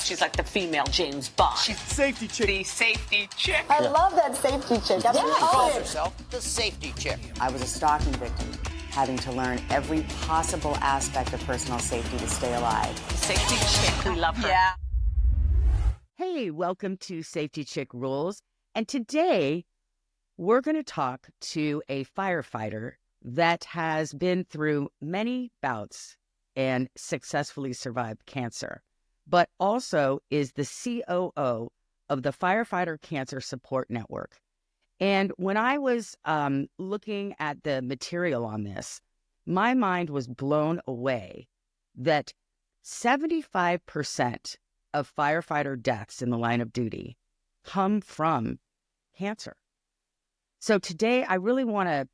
She's like the female James Bond. She's safety chick. The safety chick. I love that safety chick. That's She what calls herself the safety chick. I was a stalking victim, having to learn every possible aspect of personal safety to stay alive. Safety chick. We love her. Yeah. Hey, welcome to Safety Chick Rules. And today we're going to talk to a firefighter that has been through many bouts and successfully survived cancer, but also is the COO of the Firefighter Cancer Support Network. And when I was looking at the material on this, my mind was blown away that 75% of firefighter deaths in the line of duty come from cancer. So today I really want to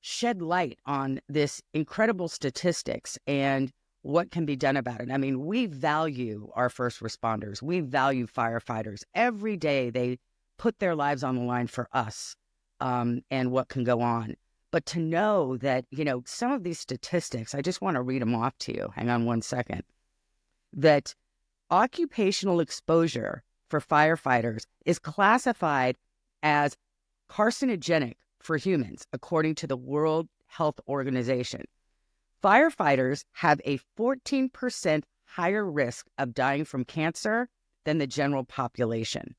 shed light on this incredible statistics and what can be done about it. I mean, we value our first responders. We value firefighters. Every day they put their lives on the line for us and what can go on. But to know that, some of these statistics, I just want to read them off to you. Hang on one second. That occupational exposure for firefighters is classified as carcinogenic for humans, according to the World Health Organization. Firefighters have a 14% higher risk of dying from cancer than the general population.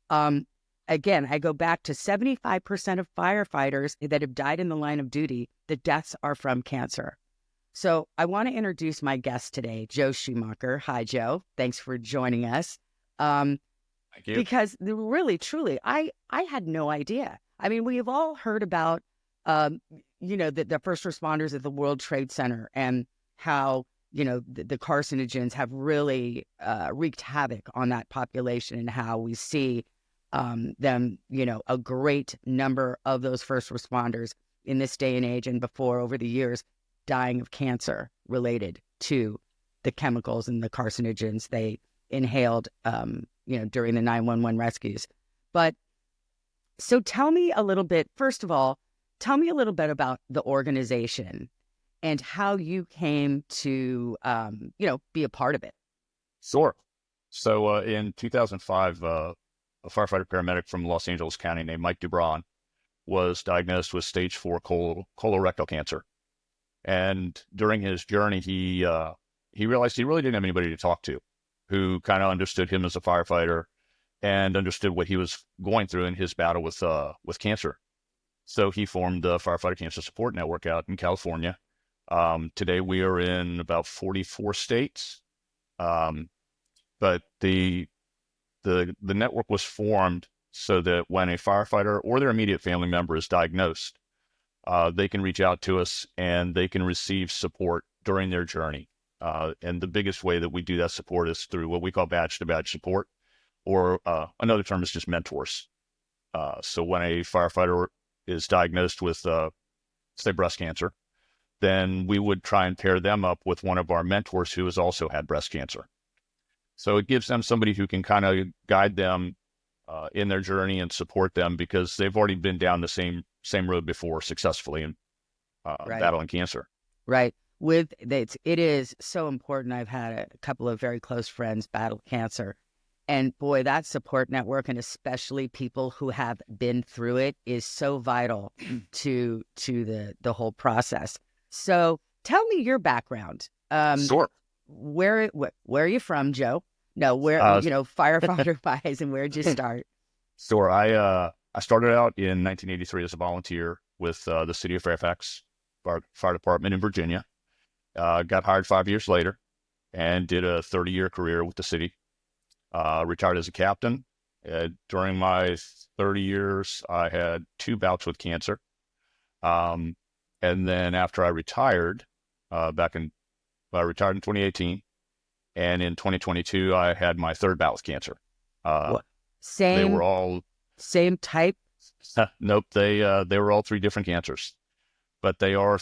Again, I go back to 75% of firefighters that have died in the line of duty, the deaths are from cancer. So I want to introduce my guest today, Joe Schumacher. Hi, Joe. Thanks for joining us. Thank you. Because really, truly, I had no idea. I mean, we have all heard about, the first responders at the World Trade Center and how, the carcinogens have really wreaked havoc on that population, and how we see them, a great number of those first responders in this day and age and before, over the years, dying of cancer related to the chemicals and the carcinogens they inhaled, during the 911 rescues. But so tell me a little bit, first of all, about the organization and how you came to, be a part of it. Sure. So in 2005, a firefighter paramedic from Los Angeles County named Mike Dubron was diagnosed with stage 4 colorectal cancer. And during his journey, he realized he really didn't have anybody to talk to who kind of understood him as a firefighter and understood what he was going through in his battle with cancer. So he formed the Firefighter Cancer Support Network out in California. Today we are in about 44 states. But the network was formed so that when a firefighter or their immediate family member is diagnosed, they can reach out to us and they can receive support during their journey. And the biggest way that we do that support is through what we call badge-to-badge support, or another term is just mentors. So when a firefighter is diagnosed with, say, breast cancer, then we would try and pair them up with one of our mentors who has also had breast cancer. So it gives them somebody who can kind of guide them in their journey and support them, because they've already been down the same road before successfully in battling cancer. Right. It is so important. I've had a couple of very close friends battle cancer, and boy, that support network, and especially people who have been through it, is so vital to the whole process. So tell me your background. Sure. Where are you from, Joe? No, firefighter wise, and where'd you start? Sure. I started out in 1983 as a volunteer with the city of Fairfax Fire Department in Virginia. Got hired 5 years later and did a 30-year career with the city. Retired as a captain. During my 30 years, I had 2 bouts with cancer. And then after I retired, I retired in 2018. And in 2022, I had my 3rd bout with cancer. Same. They were all same type. Nope. They were all 3 different cancers, but they are,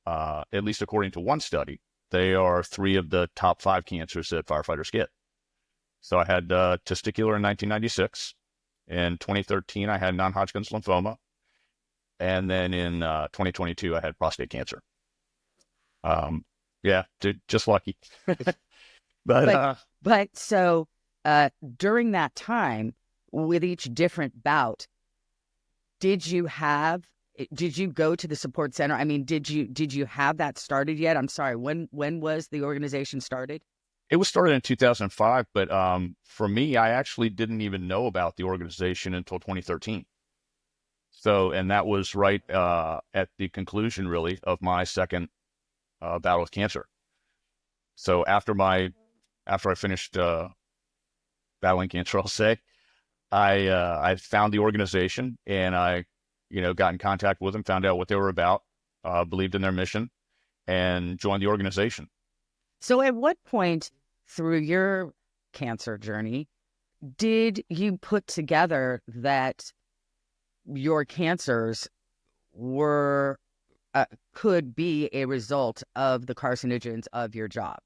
at least according to one study, they are 3 of the top 5 cancers that firefighters get. So I had testicular in 1996. In 2013, I had non-Hodgkin's lymphoma. And then in 2022, I had prostate cancer. Just lucky. But so During that time, with each different bout, did you go to the support center? I mean, did you have that started yet? I'm sorry. When was the organization started? It was started in 2005, but for me, I actually didn't even know about the organization until 2013. So, and that was right at the conclusion, really, of my second battle with cancer. So after I finished battling cancer, I'll say, I found the organization, and I, got in contact with them, found out what they were about, believed in their mission, and joined the organization. So at what point through your cancer journey did you put together that your cancers were could be a result of the carcinogens of your job?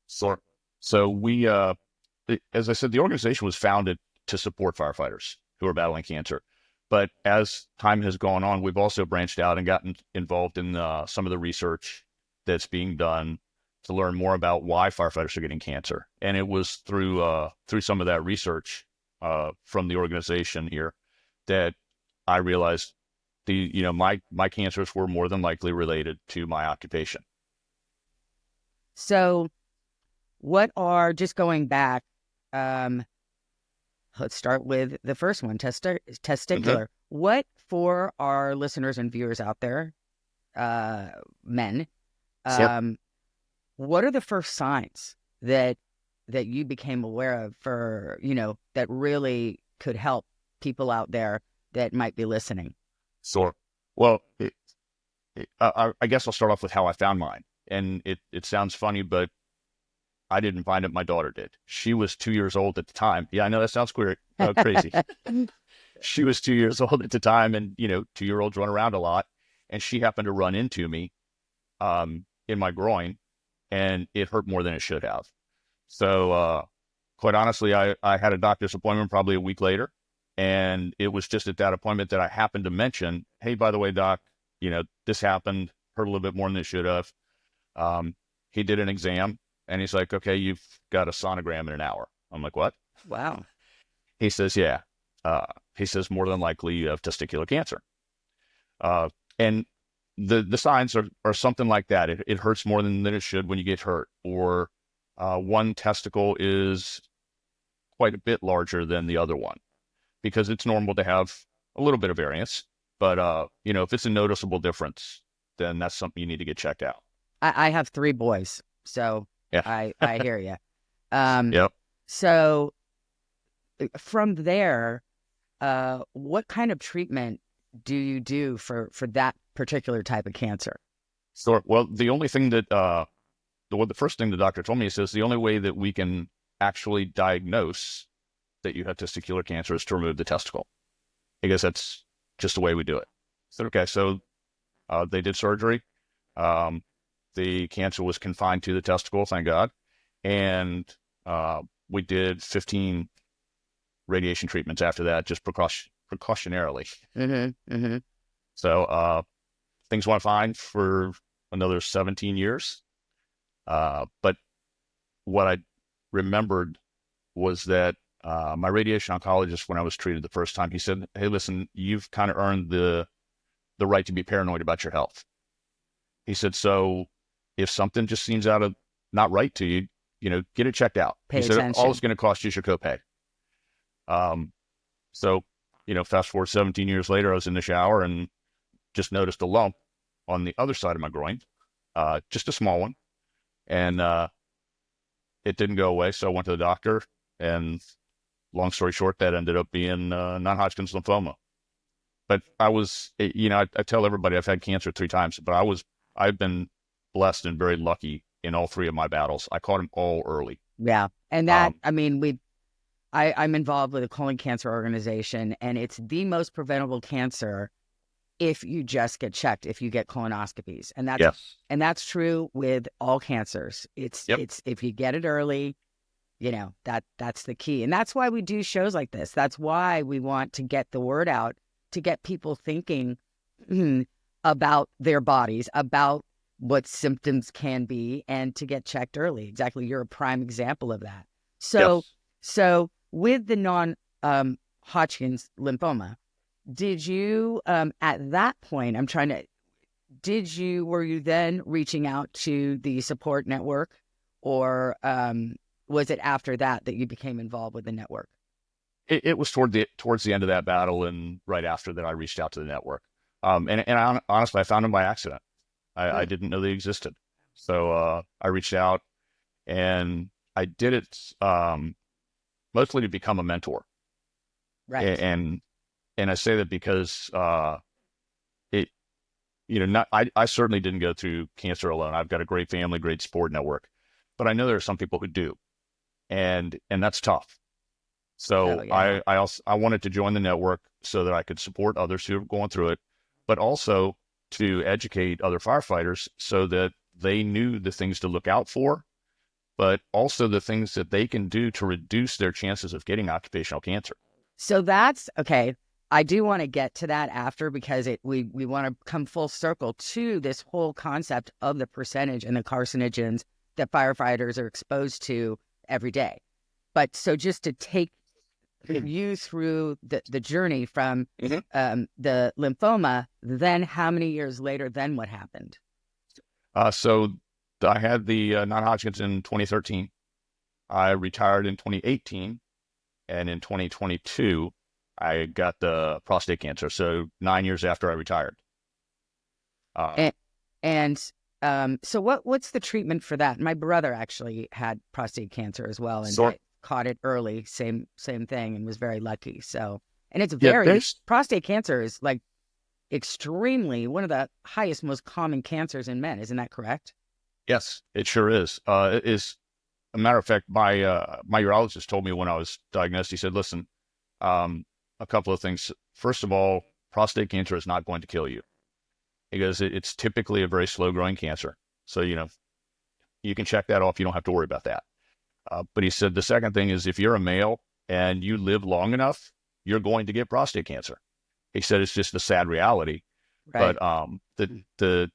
So we, as I said, the organization was founded to support firefighters who are battling cancer. But as time has gone on, we've also branched out and gotten involved in some of the research that's being done to learn more about why firefighters are getting cancer. And it was through some of that research from the organization here that I realized my cancers were more than likely related to my occupation. So just going back, let's start with the first one, testicular. Mm-hmm. What, for our listeners and viewers out there, men, what are the first signs that you became aware of that really could help people out there that might be listening? Sure. Well, I guess I'll start off with how I found mine. And it sounds funny, but I didn't find it. My daughter did. She was 2 years old at the time. Yeah, I know that sounds crazy. She was 2 years old at the time, and 2-year-olds run around a lot. And she happened to run into me in my groin, and it hurt more than it should have. So quite honestly, I had a doctor's appointment probably a week later, and it was just at that appointment that I happened to mention, hey, by the way, doc, this happened, hurt a little bit more than it should have. He did an exam, and he's like, okay, you've got a sonogram in an hour. I'm like, what? Wow. He says, yeah. He says, more than likely you have testicular cancer. And the signs are something like that. It hurts more than it should when you get hurt, or one testicle is quite a bit larger than the other one, because it's normal to have a little bit of variance. But, if it's a noticeable difference, then that's something you need to get checked out. I have 3 boys, so yeah. I hear you. Yep. So from there, what kind of treatment do you do for that particular type of cancer? Sure. Well, the only thing that the first thing the doctor told me, he says the only way that we can actually diagnose that you have testicular cancer is to remove the testicle. I guess that's just the way we do it. So, okay. So they did surgery. The cancer was confined to the testicle, thank God. And we did 15 radiation treatments after that, just precautionarily. Mm-hmm. Mm-hmm. So things went fine for another 17 years. But what I remembered was that my radiation oncologist, when I was treated the first time, he said, hey, listen, you've kind of earned the right to be paranoid about your health. He said, so if something just seems not right to you, get it checked out. Pay he said, attention. all it's going to cost you is your copay. So, fast forward 17 years later, I was in the shower and just noticed a lump on the other side of my groin, just a small one. And it didn't go away. So I went to the doctor, and long story short, that ended up being non-Hodgkin's lymphoma. But I was, I tell everybody I've had cancer 3 times, but I've been blessed and very lucky in all 3 of my battles. I caught them all early. Yeah. And that, I'm involved with a colon cancer organization, and it's the most preventable cancer if you just get checked, if you get colonoscopies. And that's true with all cancers. It's if you get it early, that's the key. And that's why we do shows like this. That's why we want to get the word out, to get people thinking about their bodies, about what symptoms can be, and to get checked early. Exactly. You're a prime example of that. So So with the non-Hodgkin's lymphoma, did you, at that point, were you then reaching out to the support network, or was it after that you became involved with the network? It was towards the end of that battle, and right after that, I reached out to the network. Honestly, I found them by accident. I didn't know they existed. So I reached out, and I did it mostly to become a mentor. Right. And I say that because I certainly didn't go through cancer alone. I've got a great family, great support network, but I know there are some people who do, and that's tough. So I wanted to join the network so that I could support others who are going through it, but also to educate other firefighters so that they knew the things to look out for, but also the things that they can do to reduce their chances of getting occupational cancer. So that's okay. I do want to get to that after, because we want to come full circle to this whole concept of the percentage and the carcinogens that firefighters are exposed to every day. But so just to take you through the journey from the lymphoma, then how many years later, then what happened? So I had the non-Hodgkin's in 2013. I retired in 2018, and in 2022, I got the prostate cancer. So 9 years after I retired. So what's the treatment for that? My brother actually had prostate cancer as well, and caught it early, same thing, and was very lucky. So, and it's prostate cancer is like extremely one of the highest, most common cancers in men. Isn't that correct? Yes, it sure is. It is. A matter of fact, my urologist told me when I was diagnosed, he said, listen, a couple of things. First of all, prostate cancer is not going to kill you. He goes, it's typically a very slow growing cancer. So, you can check that off. You don't have to worry about that. But he said, the second thing is, if you're a male and you live long enough, you're going to get prostate cancer. He said, it's just a sad reality. Right. But the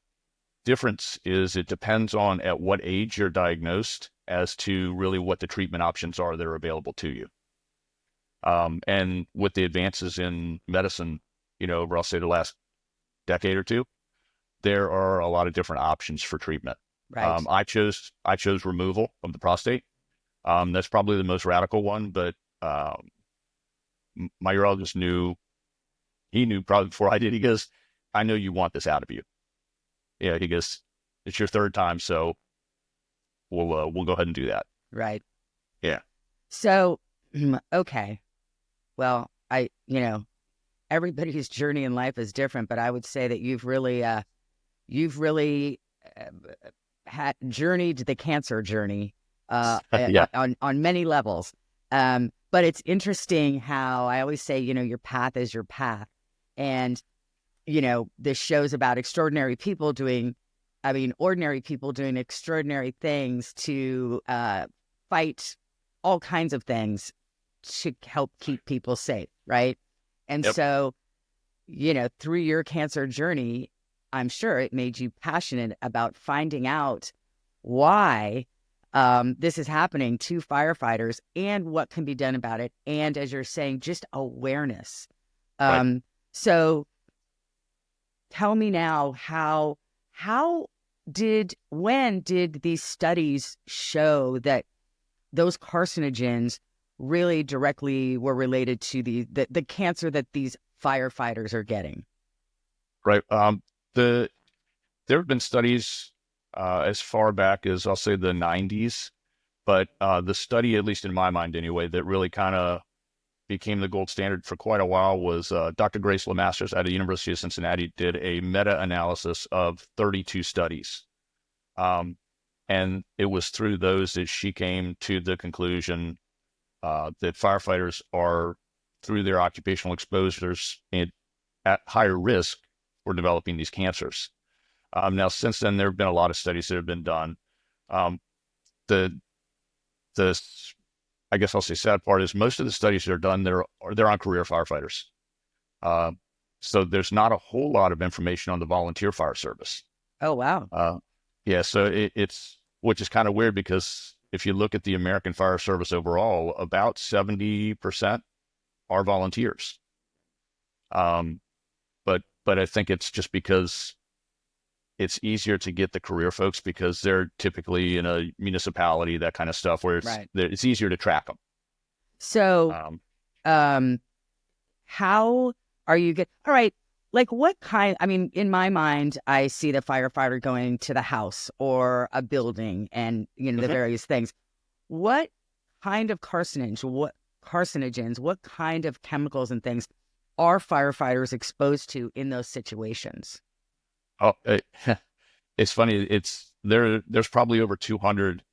difference is it depends on at what age you're diagnosed as to really what the treatment options are that are available to you. And with the advances in medicine, over, I'll say, the last decade or two, there are a lot of different options for treatment. Right. I chose removal of the prostate. That's probably the most radical one, but my urologist knew probably before I did. He goes, I know you want this out of you. Yeah, he goes, it's your third time, so we'll go ahead and do that. Right. Yeah. So, okay. Well, everybody's journey in life is different, but I would say that you've really had journeyed the cancer journey on many levels. But it's interesting how I always say, your path is your path. And, this show's about ordinary people doing extraordinary things to fight all kinds of things to help keep people safe, right? And so, through your cancer journey, I'm sure it made you passionate about finding out why this is happening to firefighters and what can be done about it. And as you're saying, just awareness. Right. So tell me now, when did these studies show that those carcinogens really directly were related to the cancer that these firefighters are getting? Right. There have been studies as far back as, I'll say, the 90s, but the study, at least in my mind anyway, that really kind of became the gold standard for quite a while was Dr. Grace LeMasters at the University of Cincinnati did a meta-analysis of 32 studies. And it was through those that she came to the conclusion that firefighters are, through their occupational exposures, at higher risk for developing these cancers. Now, since then, there have been a lot of studies that have been done. I guess I'll say sad part is most of the studies that are done, they're on career firefighters. So there's not a whole lot of information on the volunteer fire service. Oh, wow. Yeah, so it's, which is kind of weird because if you look at the American Fire Service overall, about 70% are volunteers. But I think it's just because it's easier to get the career folks because they're typically in a municipality, that kind of stuff, where it's easier to track them. So, how are you all right, like what kind, I mean, in my mind, I see the firefighter going to the house or a building and, the various things. What kind of carcinogens, what kind of chemicals and things are firefighters exposed to in those situations? Oh, it's funny. There's probably over 200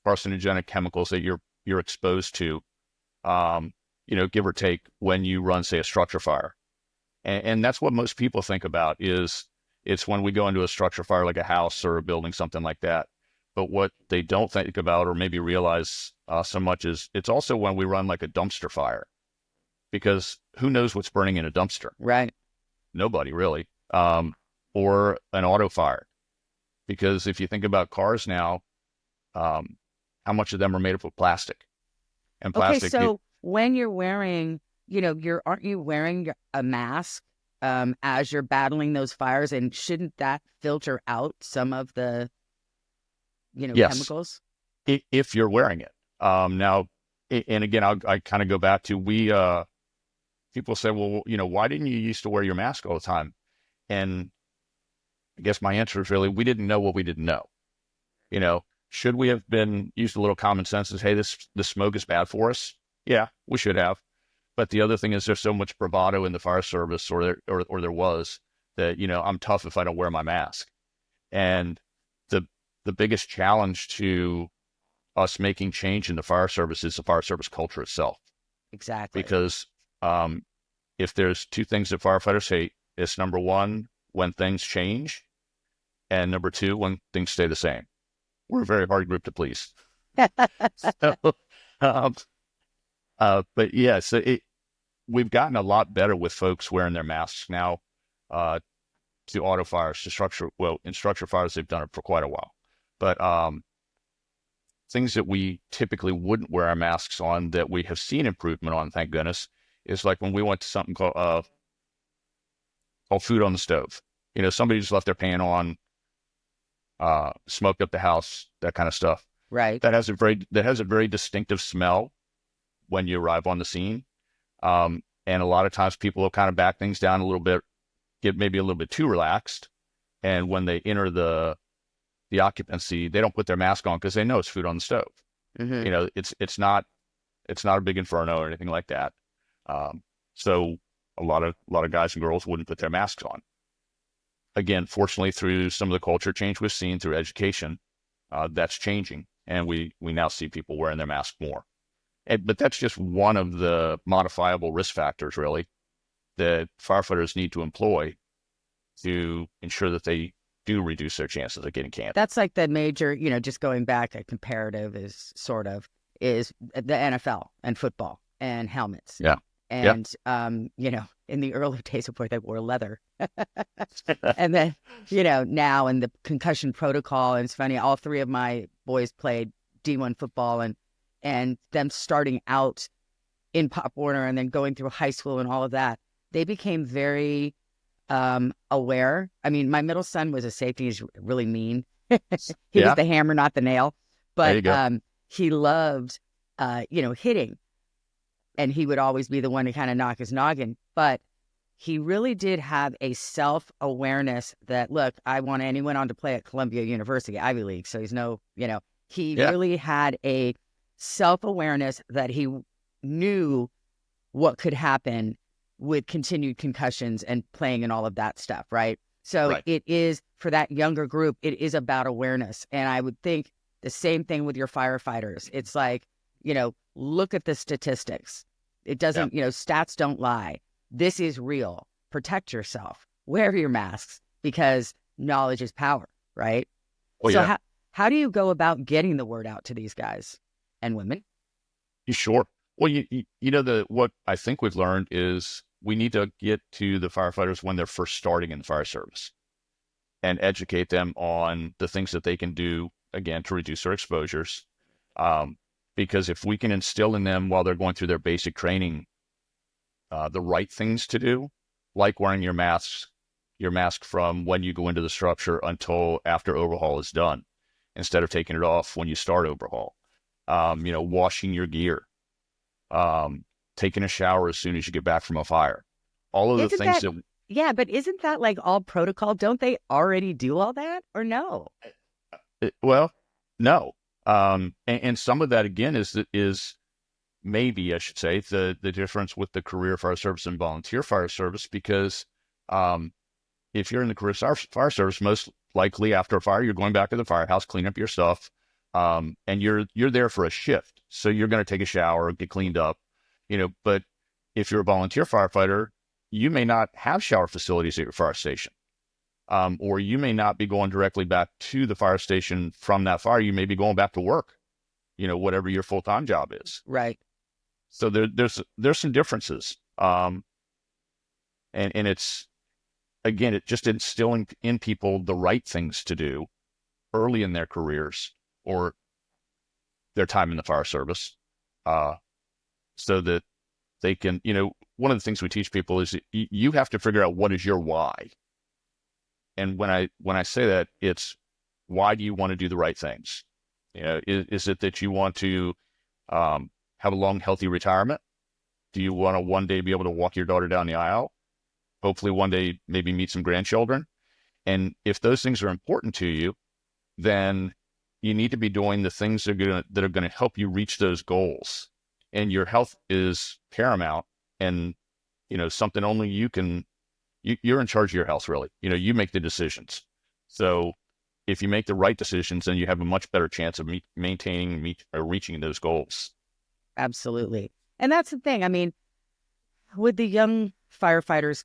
carcinogenic chemicals that you're exposed to, give or take, when you run, say, a structure fire. And that's what most people think about is it's when we go into a structure fire, like a house or a building, something like that. But what they don't think about or maybe realize so much is it's also when we run like a dumpster fire, because who knows what's burning in a dumpster? Right. Nobody really. Or an auto fire, because if you think about cars now, how much of them are made up of plastic? And plastic. Okay, so when you're wearing, aren't you wearing a mask as you're battling those fires, and shouldn't that filter out some of the, yes, chemicals? If you're wearing it. Now, and again, I kind of go back to people say, well, why didn't you used to wear your mask all the time? And I guess my answer is really, we didn't know what we didn't know. Should we have used a little common sense and say, hey, the smoke is bad for us? Yeah, we should have. But the other thing is there's so much bravado in the fire service, or there was, that, I'm tough if I don't wear my mask. And the biggest challenge to us making change in the fire service is the fire service culture itself. Exactly. Because if there's two things that firefighters hate, it's number one, when things change, and number two, when things stay the same. We're a very hard group to please. But yeah, so we've gotten a lot better with folks wearing their masks now, to auto fires, in structure fires, they've done it for quite a while. But things that we typically wouldn't wear our masks on that we have seen improvement on, thank goodness, is like when we went to something called food on the stove. Somebody just left their pan on, smoked up the house, that kind of stuff. Right. That has a very distinctive smell when you arrive on the scene. And a lot of times people will kind of back things down a little bit, get maybe a little bit too relaxed. And when they enter the occupancy, they don't put their mask on because they know it's food on the stove. Mm-hmm. It's not a big inferno or anything like that. So a lot of guys and girls wouldn't put their masks on. Again, fortunately, through some of the culture change we've seen through education, that's changing, and we now see people wearing their mask more. But that's just one of the modifiable risk factors, really, that firefighters need to employ to ensure that they do reduce their chances of getting cancer. That's like the major, just going back, a comparative is the NFL and football and helmets. Yeah. And, in the early days before they wore leather. And then, now in the concussion protocol, and it's funny, all three of my boys played D1 football, and them starting out in Pop Warner and then going through high school and all of that, they became very aware. I mean, my middle son was a safety. He's really mean. He was the hammer, not the nail. But he loved, hitting. And he would always be the one to kind of knock his noggin. But he really did have a self-awareness that, look, I want anyone on to play at Columbia University, Ivy League. So he's he really had a self-awareness that he knew what could happen with continued concussions and playing and all of that stuff, right? So It is, for that younger group, it is about awareness. And I would think the same thing with your firefighters. It's like, look at the statistics. It doesn't, stats don't lie. This is real. Protect yourself. Wear your masks, because knowledge is power, right? Oh, so how do you go about getting the word out to these guys and women? You sure? Well, what I think we've learned is we need to get to the firefighters when they're first starting in the fire service and educate them on the things that they can do, again, to reduce their exposures. Because if we can instill in them while they're going through their basic training, the right things to do, like wearing your mask from when you go into the structure until after overhaul is done, instead of taking it off when you start overhaul. Washing your gear, taking a shower as soon as you get back from a fire. All of the things that. Yeah, but isn't that like all protocol? Don't they already do all that, or no? Well, no. And some of that again is maybe, I should say, the difference with the career fire service and volunteer fire service, because if you're in the career fire service, most likely after a fire, you're going back to the firehouse, clean up your stuff, and you're there for a shift. So you're going to take a shower, get cleaned up, but if you're a volunteer firefighter, you may not have shower facilities at your fire station. Or you may not be going directly back to the fire station from that fire. You may be going back to work, whatever your full-time job is. Right. So there's some differences. And it's, again, it just instilling in people the right things to do early in their careers or their time in the fire service, so that they can, one of the things we teach people is you have to figure out what is your why. And when I say that, it's why do you want to do the right things? Is it that you want to have a long, healthy retirement? Do you want to one day be able to walk your daughter down the aisle? Hopefully one day maybe meet some grandchildren. And if those things are important to you, then you need to be doing the things that are going to help you reach those goals. And your health is paramount, and something only you can. You're in charge of your health, really. You make the decisions. So if you make the right decisions, then you have a much better chance of maintaining or reaching those goals. Absolutely. And that's the thing. I mean, with the young firefighters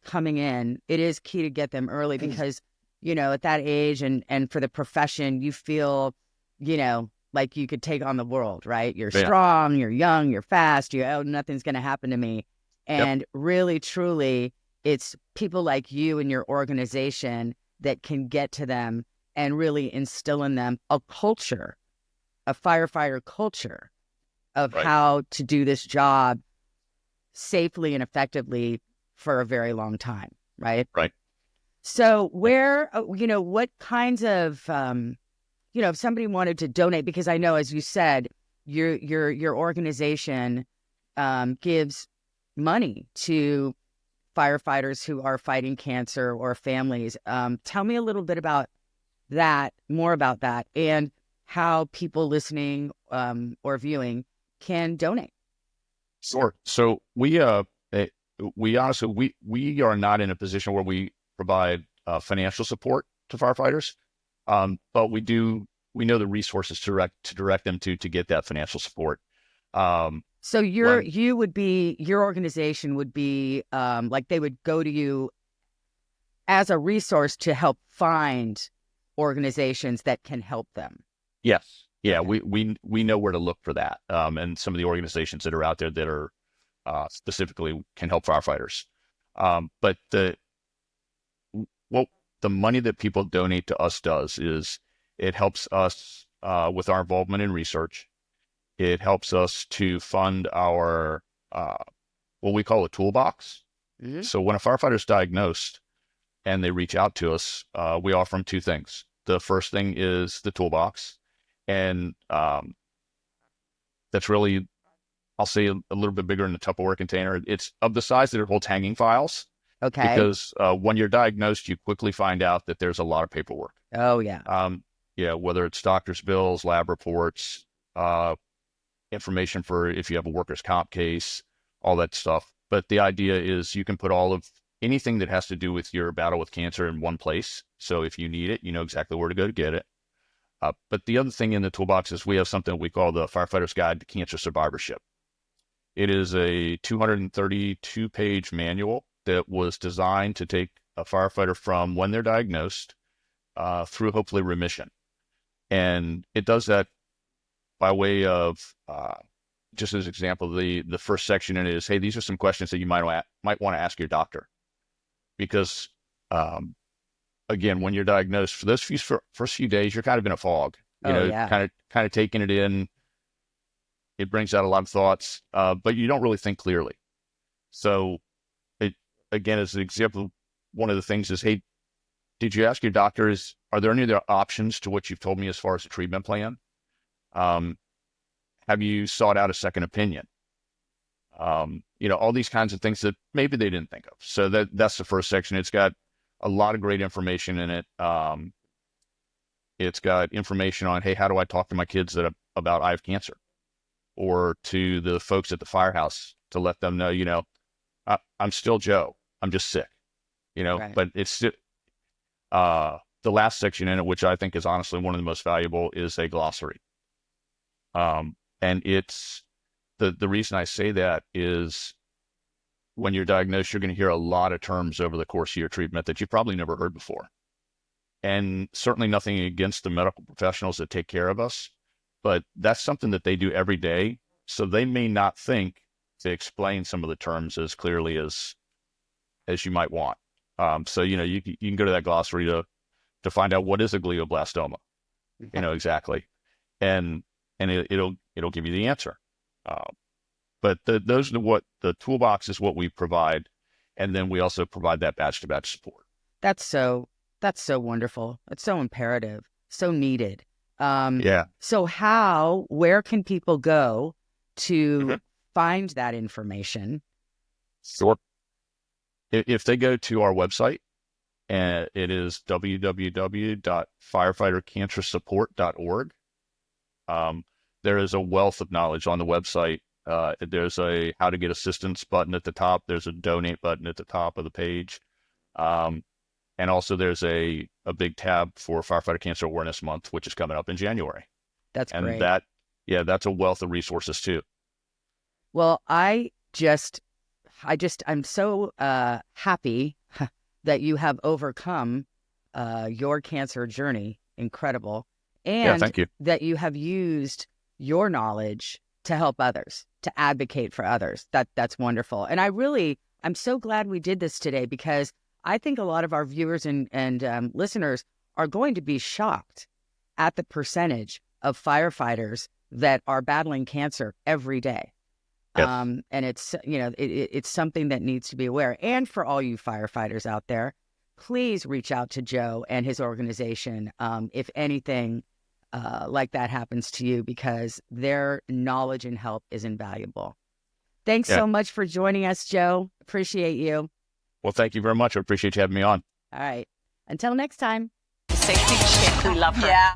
coming in, it is key to get them early because, at that age and for the profession, you feel, like you could take on the world, right? You're strong, you're young, you're fast, nothing's going to happen to me. And really, truly, it's people like you and your organization that can get to them and really instill in them a culture, a firefighter culture of how to do this job safely and effectively for a very long time, right? Right. So where, what kinds of, if somebody wanted to donate, because I know, as you said, your organization gives money to firefighters who are fighting cancer or families. Tell me a little bit about that, more about that, and how people listening or viewing can donate. Sure. So we honestly, we are not in a position where we provide financial support to firefighters, but we know the resources to direct them to get that financial support. So your organization would be like they would go to you as a resource to help find organizations that can help them. Yes. Yeah. We know where to look for that. And some of the organizations that are out there that are specifically can help firefighters. But what the money that people donate to us does is it helps us with our involvement in research. It helps us to fund our what we call a toolbox. Mm-hmm. So when a firefighter is diagnosed and they reach out to us, we offer them two things. The first thing is the toolbox, and that's really, I'll say, a little bit bigger in the Tupperware container. It's of the size that it holds hanging files. Okay. Because when you're diagnosed, you quickly find out that there's a lot of paperwork. Oh, yeah. Whether it's doctor's bills, lab reports, information for if you have a workers' comp case, all that stuff. But the idea is you can put all of anything that has to do with your battle with cancer in one place. So if you need it, you know exactly where to go to get it. But the other thing in the toolbox is we have something we call the Firefighter's Guide to Cancer Survivorship. It is a 232-page manual that was designed to take a firefighter from when they're diagnosed through hopefully remission. And it does that by way of, just as an example, the first section in it is, hey, these are some questions that you might want to ask your doctor. Because, again, when you're diagnosed, for those first few days, you're kind of in a fog. Yeah. kind of taking it in. It brings out a lot of thoughts, but you don't really think clearly. So, again, as an example, one of the things is, hey, did you ask your doctors, are there any other options to what you've told me as far as a treatment plan? Have you sought out a second opinion? All these kinds of things that maybe they didn't think of. So that's the first section. It's got a lot of great information in it. It's got information on, hey, how do I talk to my kids about I have cancer? Or to the folks at the firehouse to let them know, I'm still Joe. I'm just sick, Right. But it's the last section in it, which I think is honestly one of the most valuable, is a glossary. And it's the reason I say that is when you're diagnosed, you're going to hear a lot of terms over the course of your treatment that you've probably never heard before. And certainly nothing against the medical professionals that take care of us, but that's something that they do every day. So they may not think to explain some of the terms as clearly as you might want. So, you can go to that glossary to find out what is a glioblastoma, exactly. And it'll give you the answer. But those are what the toolbox is, what we provide. And then we also provide that batch to batch support. That's so wonderful. It's so imperative, so needed. Yeah. So where can people go to find that information? Sure. If they go to our website, and it is www.firefightercancersupport.org. There is a wealth of knowledge on the website. There's a how to get assistance button at the top. There's a donate button at the top of the page. And also there's a big tab for Firefighter Cancer Awareness Month, which is coming up in January. That's great. And that's a wealth of resources too. Well, I'm so happy that you have overcome your cancer journey. Incredible. And thank you. that you have used your knowledge to help others, to advocate for others. That's wonderful. And I'm so glad we did this today, because I think a lot of our viewers and listeners are going to be shocked at the percentage of firefighters that are battling cancer every day. Yes. And it's, it's something that needs to be aware. And for all you firefighters out there, please reach out to Joe and his organization if anything like that happens to you, because their knowledge and help is invaluable. Thanks so much for joining us, Joe. Appreciate you. Well, thank you very much. I appreciate you having me on. All right. Until next time. SafetyChick, we love her. Yeah.